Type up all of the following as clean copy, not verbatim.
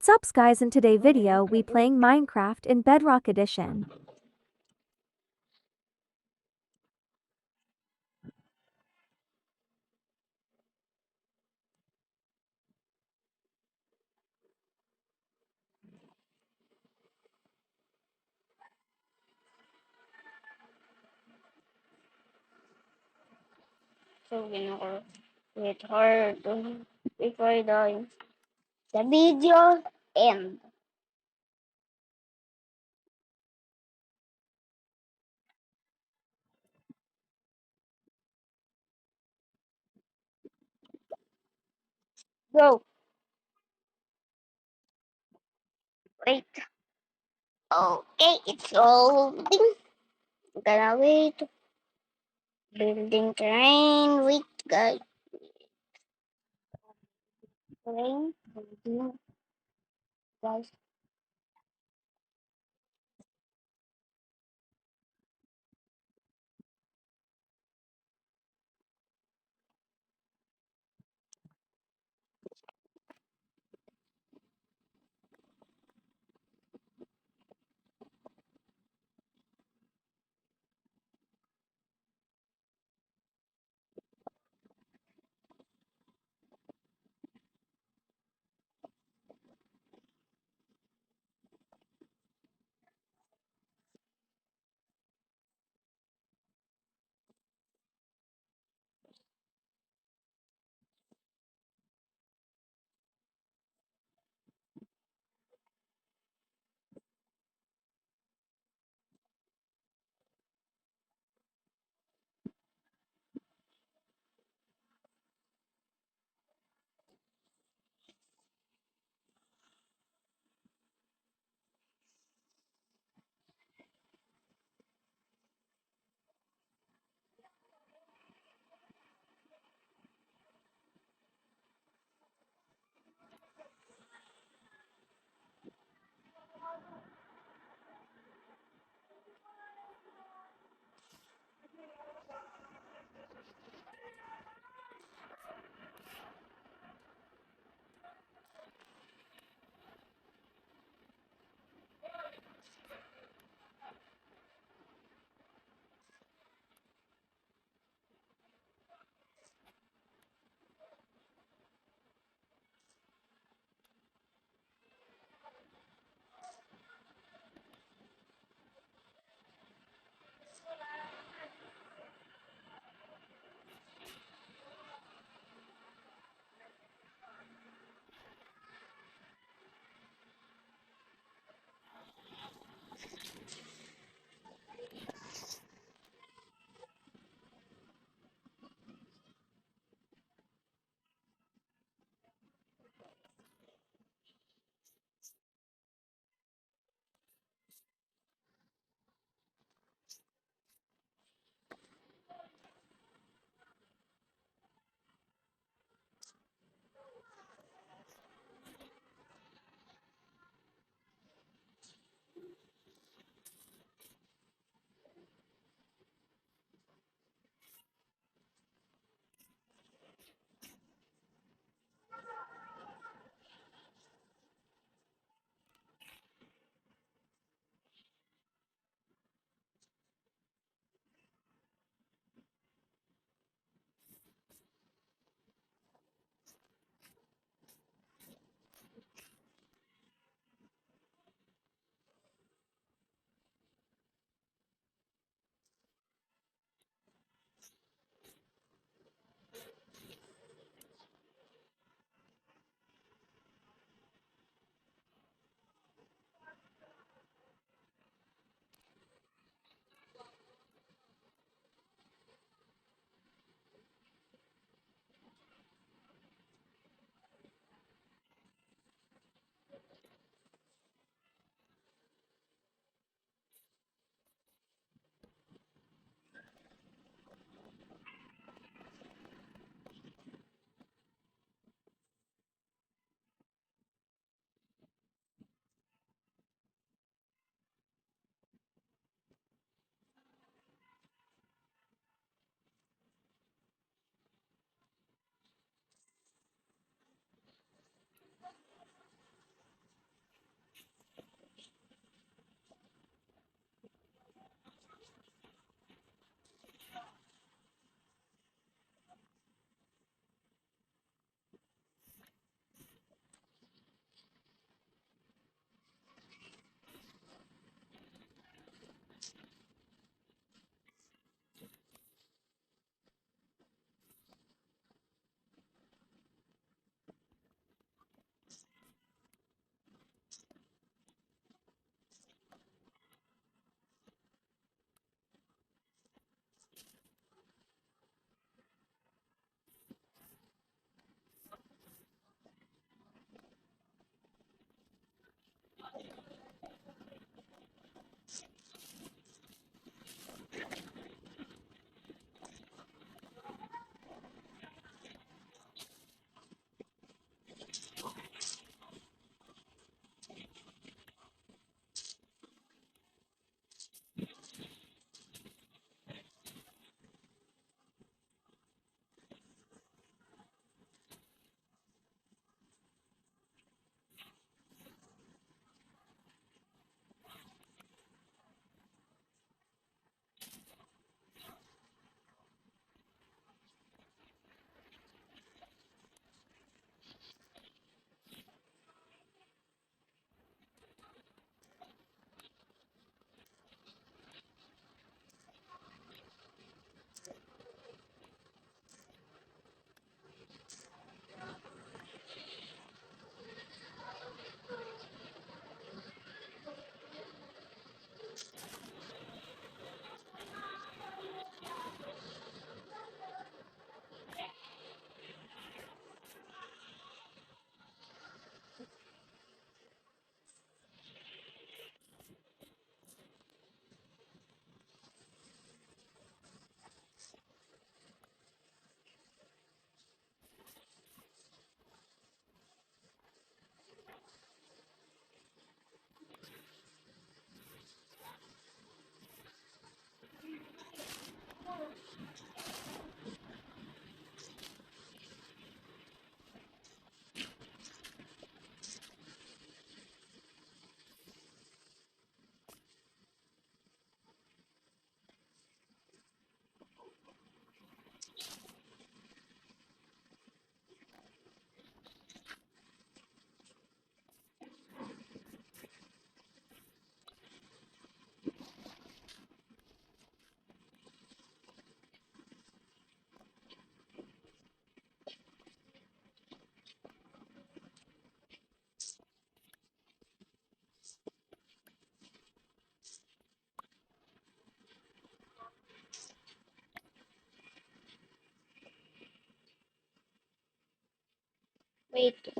What's up guys, in today's video we playing Minecraft in Bedrock Edition. So, wait hard before the video end. Go. Wait. Okay, it's loading. Gonna wait. Building terrain. Wait, guys. Terrain. Building, guys. Wait.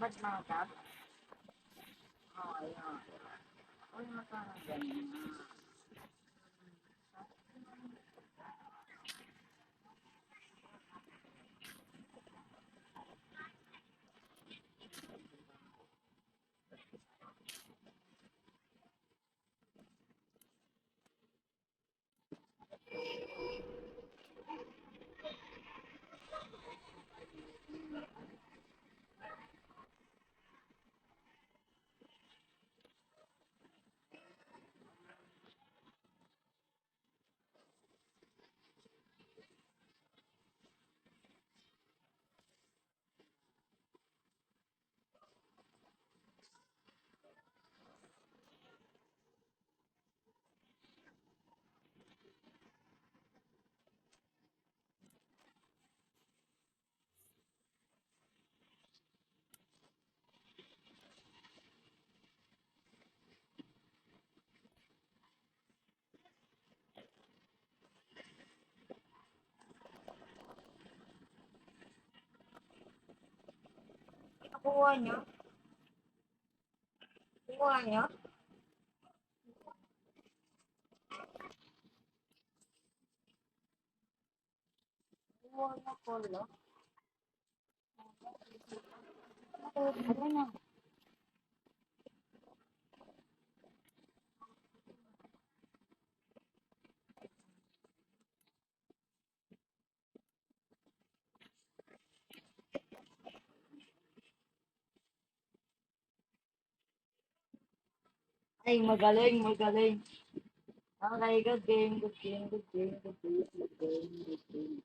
Ba't mga Oo, ayun. Uy, magkano ganyan? Nakuha niyo? Kuha niyo? Kuha na pala. Nakuha na. Ay, magaling, magaling. Okay, good game, good game, good game, good game, good game, good game.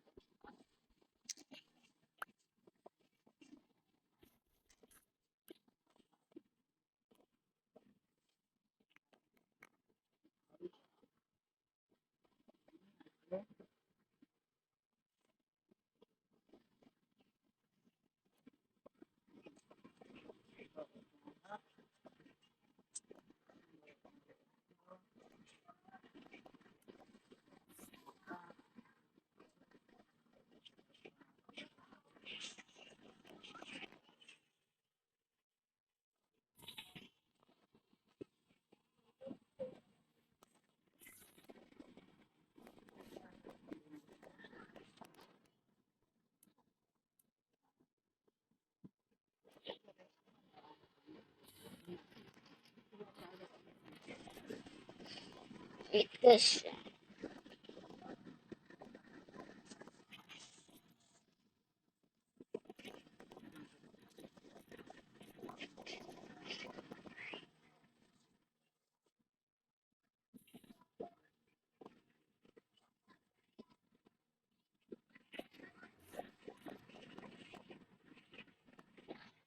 Wait, guys.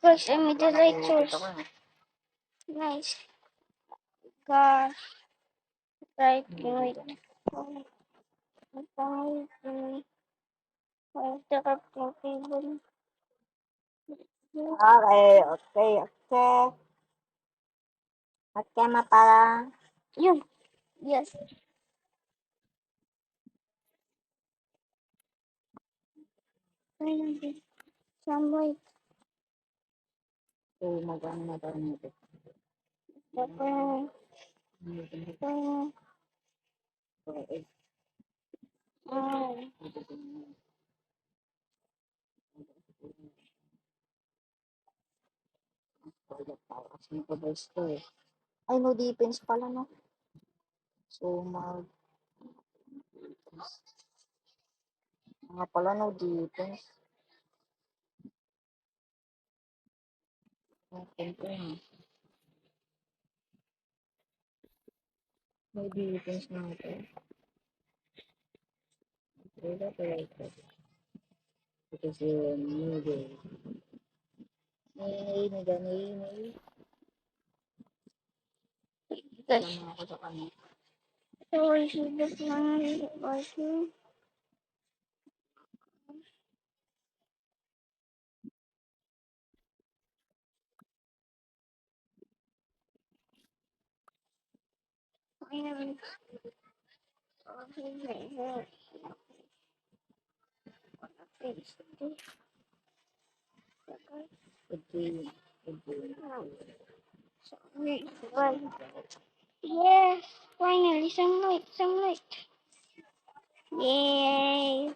Guys, I made the right choice. Nice. Gosh. Right, wait. Oh, okay. Wait, the table. Okay, okay, okay. Okay, mapala. Yun. Yes. Finally. Some white. So, mag-ano na tayo nito. Pepper. Okay. Oh. Kasi ito ba ito eh. Ay, no defense pala, no? So, mga pala, no defense. Okay, no defense na ito. Wala pala ito. Kasi, hindi. Nay. Guys. Sama ako sa kanya. So, I see this one. Also. Finally. Okay. Finish this. Okay. So, wait. One. Yes. Finally, some light. Some light. Yay.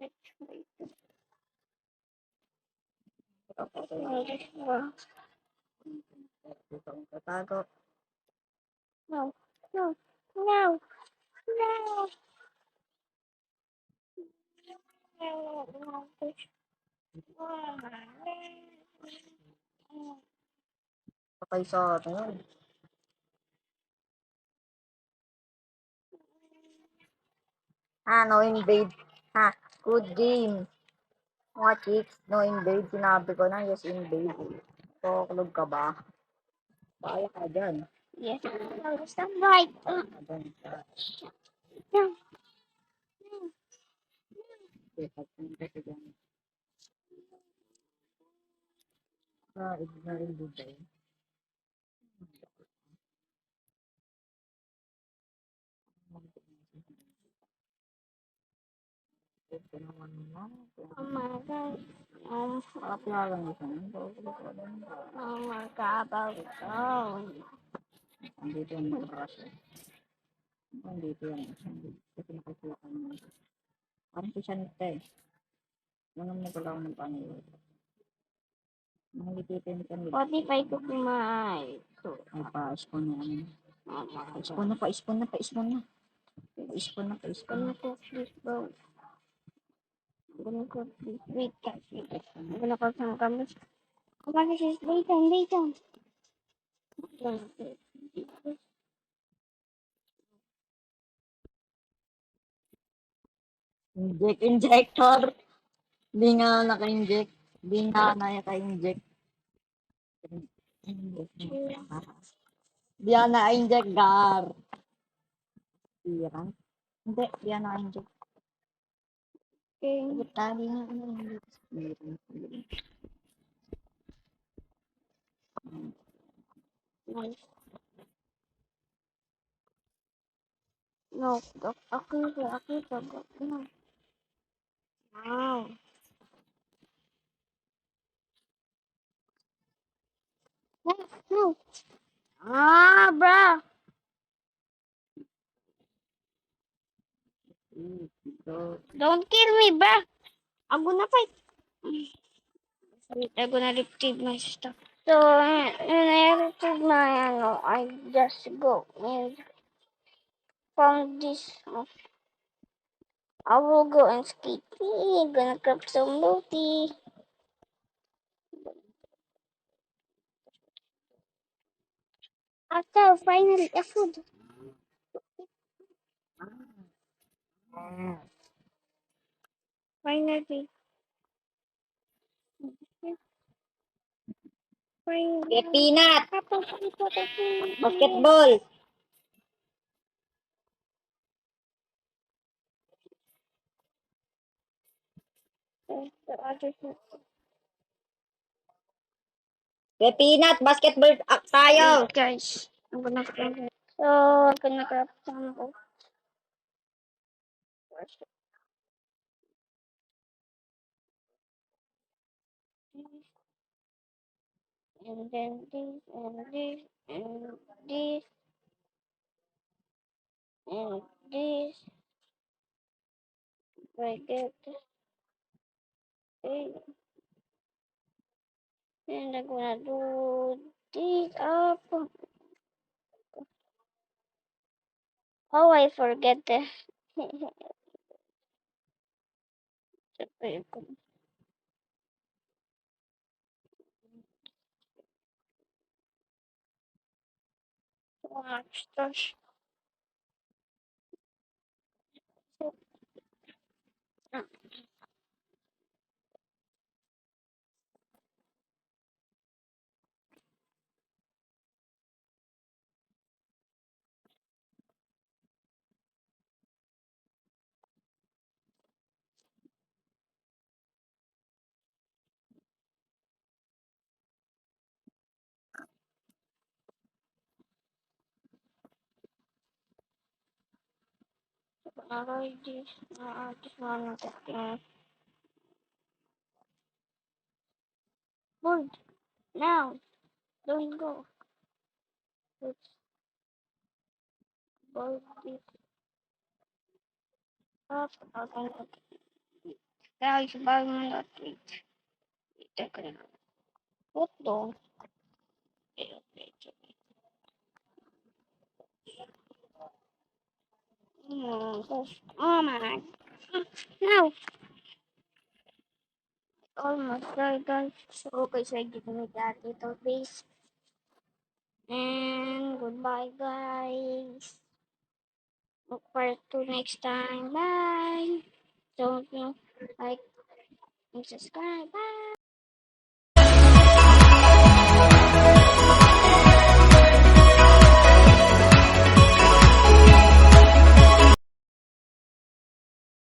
Let's wait. Wow. Dito ang tatago. No. No. No. No. Patay sa atin yun. No invade. Good game. Mga chicks, no invade. Sinabi ko na, yes invade. Kukulog ka ba? Paala ka dyan. Yes. No, some light. Dyan ka. No. Pagpunta ka dyan. Ignoring buday. Ito naman na. Oh my God. Kapila lang isa. Oh my God. Oh. Andito yung mga kaso. Andito yan. Kasi nakasuka ka naman. Parang si Shanita eh. Naman mo pala ako ng pangayon. Mga lititin ka nila. What if I cook my Ay pa-ispon na ano. Ispon na. Pa-ispon gonna cook this bowl? I'm gonna cook this. Wait, guys. Wait. I'm gonna cook some cabbage. Come on, this is wait down, wait down. Injector. Hindi nga naka-inject. Hindi nga naka-inject. Di nga na-inject, gar. Tira. Hindi, di nga naka-inject. Okay. Tali nga, Nice. No, aku no. Wow. No, no. Bruh. Don't kill me, bruh. I'm gonna fight. Wait, I'm gonna retrieve my stuff. So, when I edited my I just go and found this. I will go and skate. Gonna grab some roti. After finally a food. Finally. Finally. Get peanut! Tapos ito. Basketball! The other thing. Get peanut! Basketball tayo! Wait, guys. I'm gonna grab it. So, I'm gonna grab some of this. And then this, and this, and this, and this. I get this. And I'm gonna do this up. Oh, I forget the. So much stuff. Alright, this. This one of the things. Good. Now, don't go. Let's boil this up. Guys, bago mo natin. Ito ka na. Put doon. Okay. Oh my. Now, almost there, guys. So, guys, I give me that little base. And goodbye, guys. Look forward to next time. Bye. Don't like and subscribe. Bye.